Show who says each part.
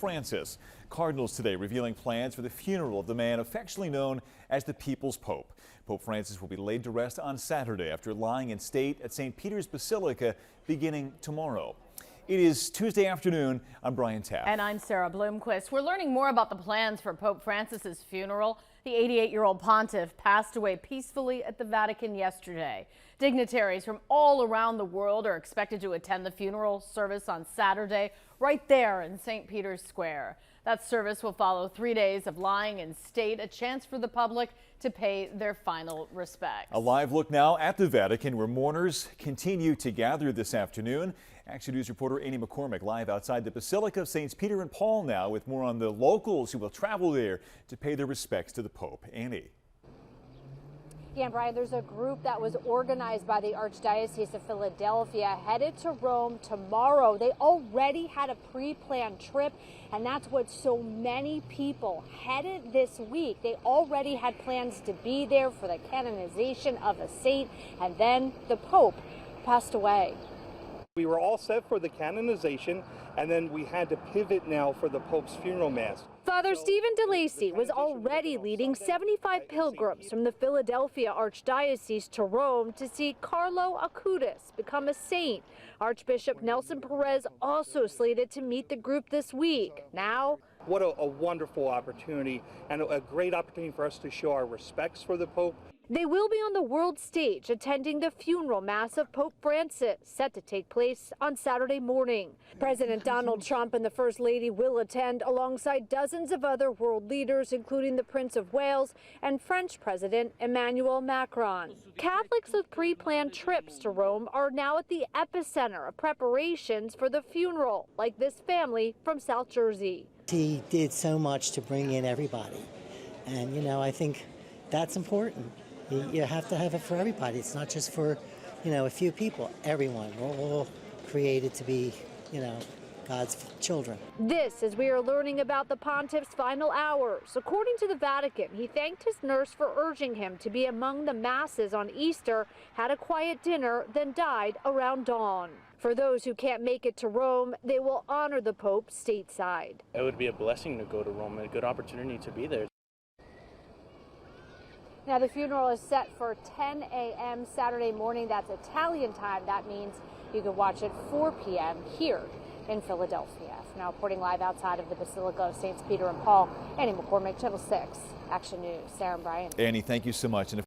Speaker 1: Francis. Cardinals today revealing plans for the funeral of the man affectionately known as the People's Pope. Pope Francis will be laid to rest on Saturday after lying in state at St. Peter's Basilica beginning tomorrow. It is Tuesday afternoon. I'm Brian Taft.
Speaker 2: And I'm Sarah Bloomquist. We're learning more about the plans for Pope Francis's funeral. The 88-year-old pontiff passed away peacefully at the Vatican yesterday. Dignitaries from all around the world are expected to attend the funeral service on Saturday right there in St. Peter's Square. That service will follow 3 days of lying in state, a chance for the public to pay their final respects. A
Speaker 1: live look now at the Vatican, where mourners continue to gather this afternoon. Action News reporter Annie McCormick live outside the Basilica of Saints Peter and Paul now with more on the locals who will travel there to pay their respects to the Pope. Annie.
Speaker 3: Yeah, Brian, there's a group that was organized by the Archdiocese of Philadelphia headed to Rome tomorrow. They already had a pre-planned trip, and that's what so many people headed this week. They already had plans to be there for the canonization of a saint, and then the Pope passed away.
Speaker 4: We were all set for the canonization, and then we had to pivot now for the Pope's funeral mass.
Speaker 3: Father Stephen DeLacy was already leading 75 pilgrims from the Philadelphia Archdiocese to Rome to see Carlo Acutis become a saint. Archbishop Nelson Perez also slated to meet the group this week. Now,
Speaker 4: what a wonderful opportunity, and a great opportunity for us to show our respects for the Pope.
Speaker 3: They will be on the world stage attending the funeral mass of Pope Francis, set to take place on Saturday morning. President Donald Trump and the First Lady will attend alongside dozens of other world leaders, including the Prince of Wales and French President Emmanuel Macron. Catholics with pre-planned trips to Rome are now at the epicenter of preparations for the funeral, like this family from South Jersey.
Speaker 5: He did so much to bring in everybody, and I think that's important. You have to have it for everybody. It's not just for, a few people. Everyone. We're all created to be, God's children.
Speaker 3: This as we are learning about the pontiff's final hours. According to the Vatican, he thanked his nurse for urging him to be among the masses on Easter, had a quiet dinner, then died around dawn. For those who can't make it to Rome, they will honor the Pope stateside.
Speaker 6: It would be a blessing to go to Rome and a good opportunity to be there.
Speaker 3: Now, the funeral is set for 10 a.m. Saturday morning. That's Italian time. That means you can watch at 4 p.m. here in Philadelphia. Now, reporting live outside of the Basilica of Saints Peter and Paul, Annie McCormick, Channel 6, Action News. Sarah and Brian.
Speaker 1: Annie, thank you so much.